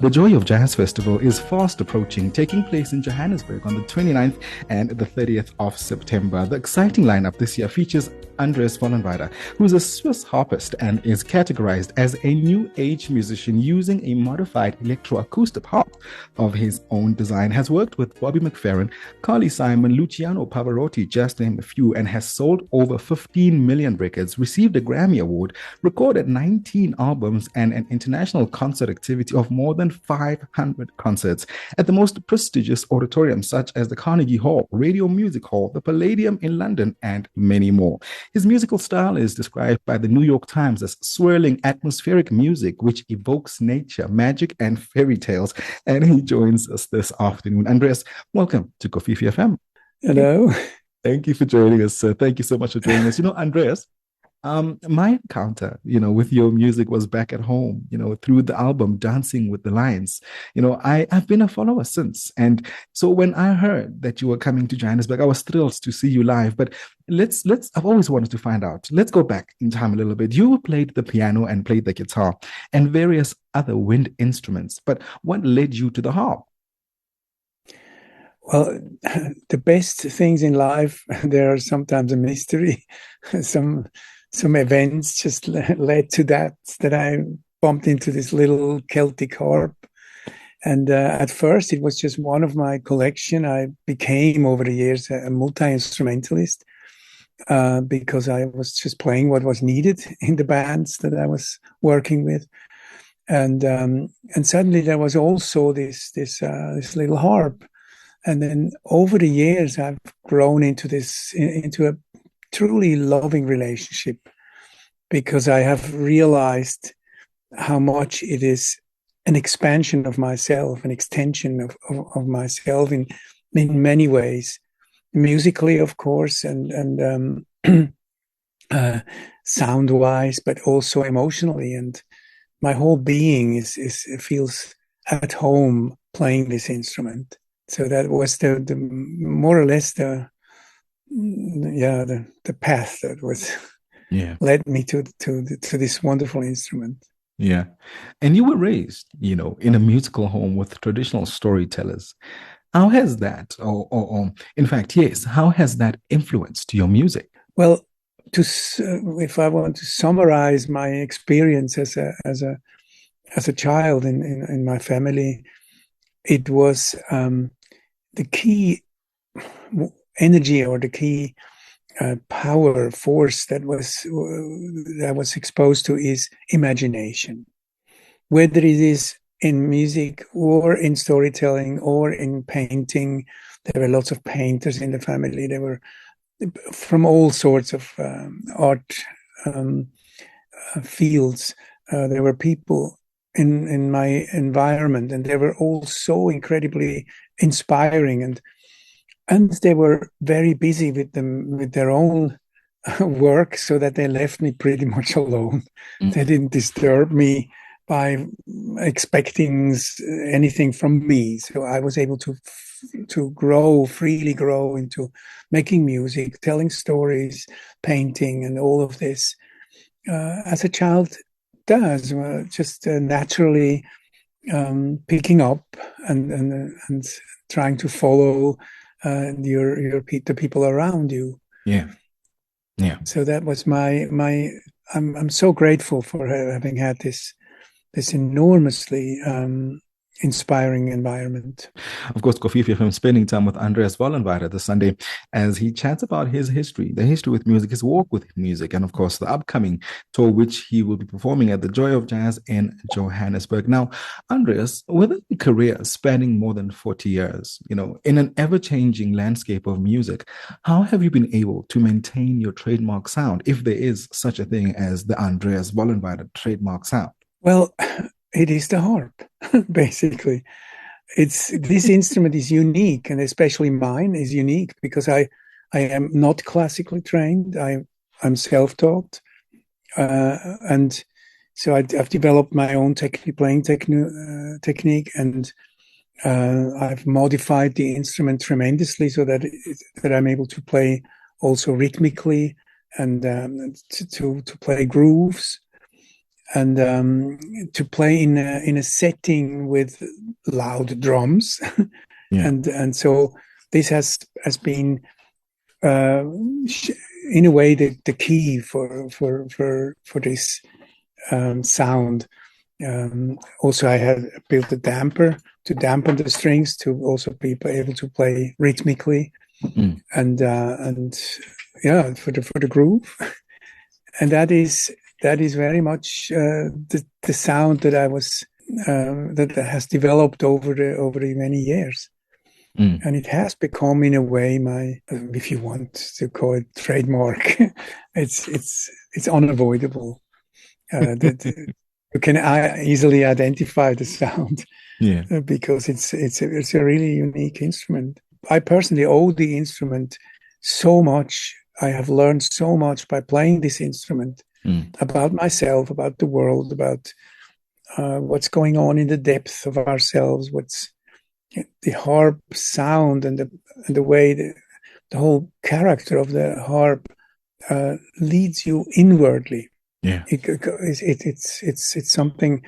The Joy of Jazz Festival is fast approaching, taking place in Johannesburg on the 29th and the 30th of September. The exciting lineup this year features Andreas Vollenweider, who is a Swiss harpist and is categorized as a new age musician using a modified electroacoustic harp of his own design. Has worked with Bobby McFerrin, Carly Simon, Luciano, Pavarotti, just to name a few, and has sold over 15 million records, received a Grammy Award, recorded 19 albums, and an international concert activity of more than 500 concerts at the most prestigious auditoriums such as the Carnegie Hall, Radio Music Hall, the Palladium in London, and many more. His musical style is described by the New York Times as swirling atmospheric music, which evokes nature, magic, and fairy tales. And he joins us this afternoon. Andreas, welcome to Kofifi FM. Hello. Thank you for joining us, sir. Thank you so much for joining us. Andreas, my encounter, with your music was back at home, through the album Dancing with the Lions. I've been a follower since. And so when I heard that you were coming to Johannesburg, I was thrilled to see you live. But I've always wanted to find out. Let's go back in time a little bit. You played the piano and played the guitar and various other wind instruments. But what led you to the harp? Well, the best things in life, there are sometimes a mystery. Some events just led to that I bumped into this little Celtic harp. And at first, it was just one of my collection. I became, over the years, a multi-instrumentalist because I was just playing what was needed in the bands that I was working with. And suddenly there was also this little harp. And then over the years, I've grown into a truly loving relationship, because I have realized how much it is an expansion of myself, an extension of myself in many ways, musically, of course, and sound wise, but also emotionally. And my whole being feels at home playing this instrument. So that was the more or less the path that was led me to this wonderful instrument. Yeah. And you were raised, in a musical home with traditional storytellers. How has that, or in fact, yes, how has that influenced your music? Well, if I want to summarize my experience as a child in my family, it was the key energy, or the key power force that was exposed to is imagination. Whether it is in music or in storytelling or in painting, there were lots of painters in the family. They were from all sorts of art fields. There were people in my environment, and they were all so incredibly inspiring, and they were very busy with their own work, so that they left me pretty much alone. They didn't disturb me by expecting anything from me. So I was able to freely grow into making music, telling stories, painting, and all of this as a child does, just naturally picking up and trying to follow the people around you. Yeah. So that was I'm so grateful for having had this enormously inspiring environment. Of course, Kofifi from spending time with Andreas Vollenweider this Sunday as he chats about his history, the history with music, his walk with music, and of course the upcoming tour which he will be performing at the Joy of Jazz in Johannesburg. Now, Andreas, with a career spanning more than 40 years, in an ever-changing landscape of music, how have you been able to maintain your trademark sound, if there is such a thing as the Andreas Vollenweider trademark sound? Well, it is the harp, basically. This instrument is unique, and especially mine is unique because I am not classically trained. I'm self-taught, and so I've developed my own playing technique, and I've modified the instrument tremendously so that I'm able to play also rhythmically and to play grooves. and to play in a setting with loud drums, Yeah. and so this has been in a way the key for this sound. Also, I had built a damper to dampen the strings to also be able to play rhythmically, and yeah, for the groove, and that is very much the sound that I was that has developed over the many years. And it has become, in a way, my, if you want to call it, trademark. It's unavoidable. You can easily identify the sound, Yeah. Because it's a really unique instrument. I personally owe the instrument so much. I have learned so much by playing this instrument about myself, about the world, about what's going on in the depth of ourselves, what's the harp sound, and the way the whole character of the harp leads you inwardly. Yeah, It's something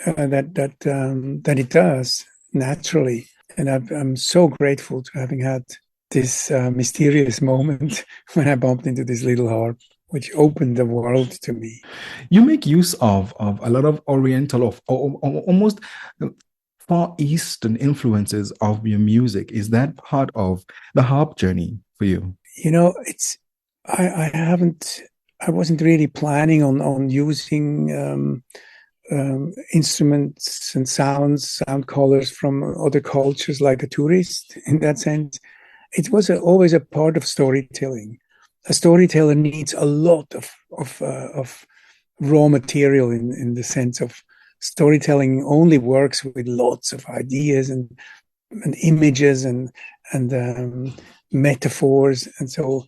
that it does naturally, and I'm so grateful to having had this mysterious moment when I bumped into this little harp, which opened the world to me. you make use of a lot of Oriental or almost Far Eastern influences of your music. Is that part of the harp journey for you? You know, I wasn't really planning on using instruments and sound colors from other cultures like a tourist in that sense. It was always a part of storytelling. A storyteller needs a lot of raw material in the sense of storytelling only works with lots of ideas and images and metaphors, and so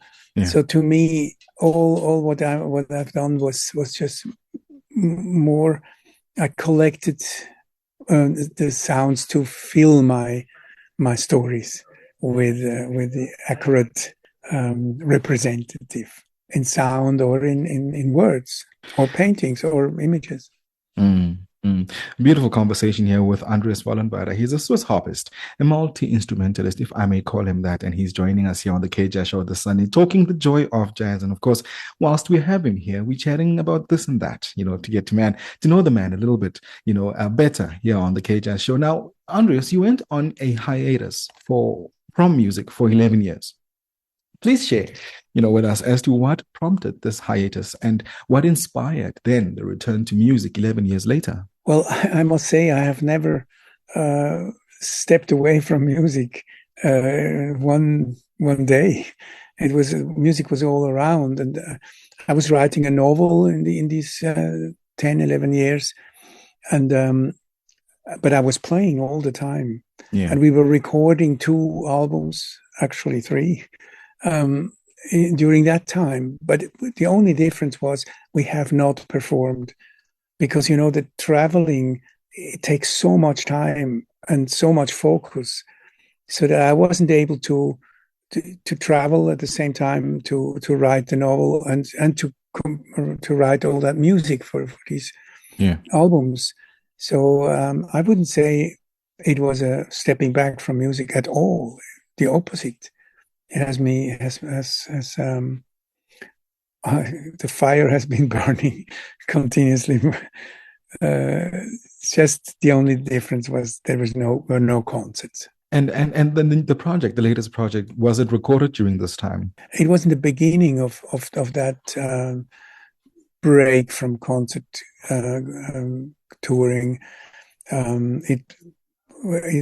to me, all what I've done was just more. I collected the sounds to fill my stories with the accurate representative in sound or in words or paintings or images. Beautiful conversation here with Andreas Vollenweider. He's a Swiss harpist, a multi-instrumentalist, if I may call him that, and he's joining us here on the K-Jazz Show this Sunday, talking the joy of jazz. And of course, whilst we have him here, we're chatting about this and that, to get to know the man a little bit, better here on the K-Jazz Show. Now, Andreas, you went on a hiatus from music for 11 years. Please share, with us as to what prompted this hiatus and what inspired then the return to music 11 years later. Well, I must say I have never stepped away from music one day. Music was all around, and I was writing a novel in these 10, 11 years, and but I was playing all the time. Yeah. And we were recording 2 albums, actually 3. During that time, but the only difference was we have not performed, because the traveling, it takes so much time and so much focus, so that I wasn't able to travel at the same time to write the novel and to write all that music for these albums. So I wouldn't say it was a stepping back from music at all. The opposite. It has the fire has been burning continuously. Just the only difference was there were no concerts. And then the project, the latest project, was it recorded during this time? It was in the beginning of that break from concert touring. It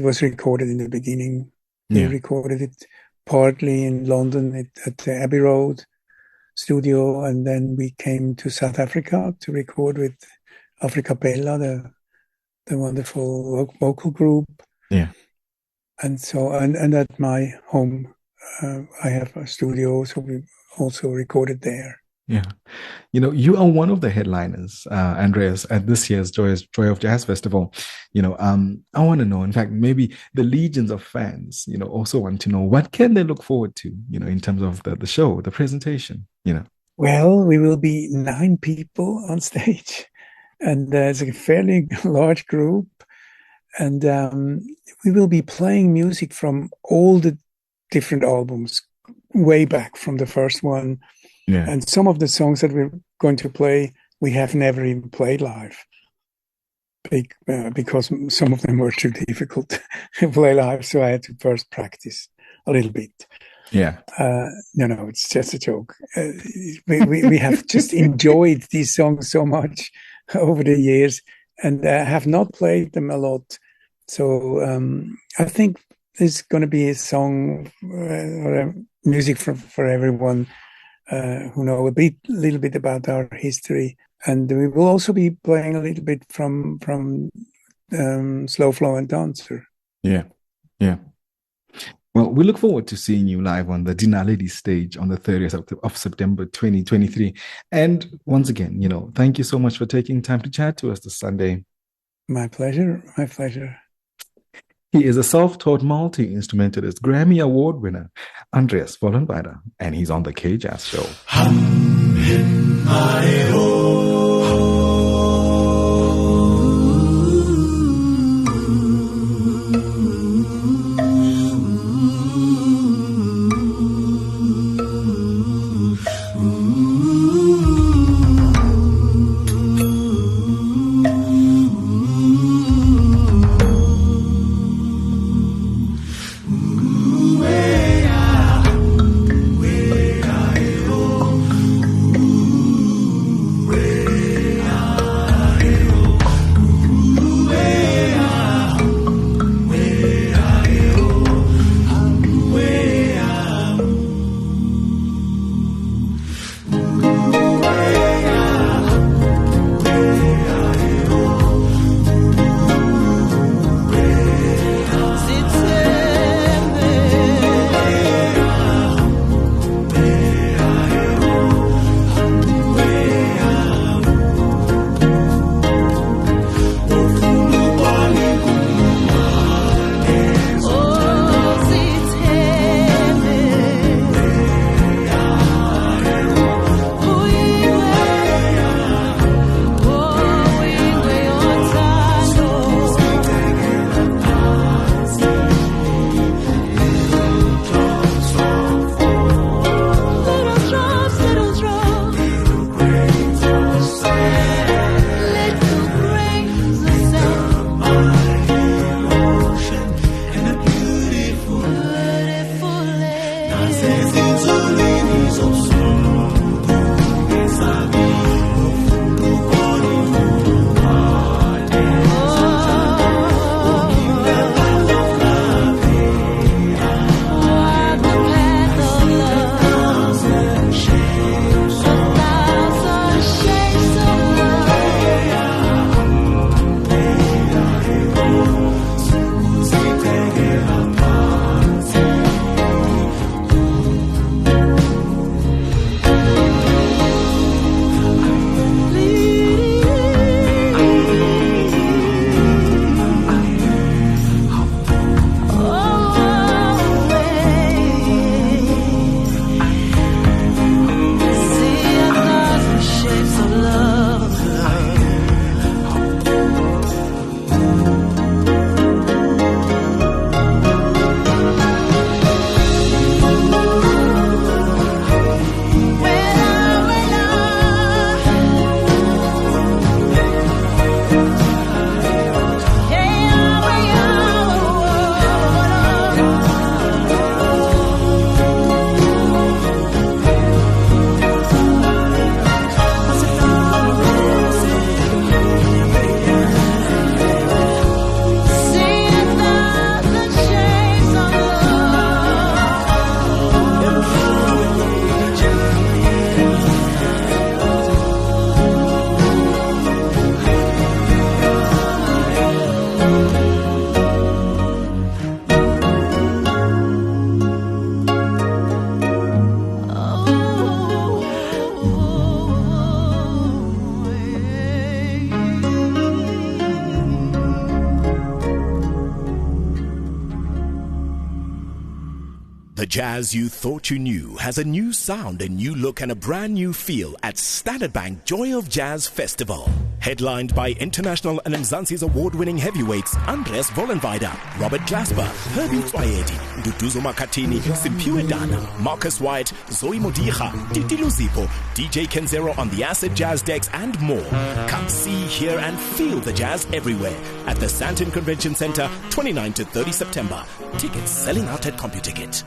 was recorded in the beginning. We recorded it partly in London at the Abbey Road studio, and then we came to South Africa to record with Africa Bella, the wonderful vocal group. Yeah. And so, and at my home, I have a studio, so we also recorded there. Yeah. You are one of the headliners, Andreas, at this year's Joy of Jazz Festival. I want to know, in fact, maybe the legions of fans, also want to know, what can they look forward to, in terms of the show, the presentation, Well, we will be 9 people on stage. And it's a fairly large group. And we will be playing music from all the different albums, way back from the first one. Yeah. And some of the songs that we're going to play, we have never even played live. Because some of them were too difficult to play live. So I had to first practice a little bit. Yeah. No, it's just a joke. We have just enjoyed these songs so much over the years and have not played them a lot. So I think there's going to be a song or a music for everyone who know a little bit about our history. And we will also be playing a little bit from Slow Flow and Dancer. Yeah. Yeah. Well, we look forward to seeing you live on the Dinaledi stage on the 30th of September 2023. And once again, thank you so much for taking time to chat to us this Sunday. My pleasure. My pleasure. He is a self-taught multi-instrumentalist, Grammy Award winner, Andreas Vollenweider, and he's on the K-Jazz Show. The jazz you thought you knew has a new sound, a new look, and a brand new feel at Standard Bank Joy of Jazz Festival. Headlined by international and Mzansi's award-winning heavyweights Andreas Vollenweider, Robert Glasper, Herbie Twayedi, Duduzo Makatini, Simpiwe Dana, Marcus White, Zoe Modicha, Titi Luzipo, DJ Kenzero on the acid jazz decks and more. Come see, hear and feel the jazz everywhere at the Sandton Convention Center, 29 to 30 September. Tickets selling out at CompuTicket.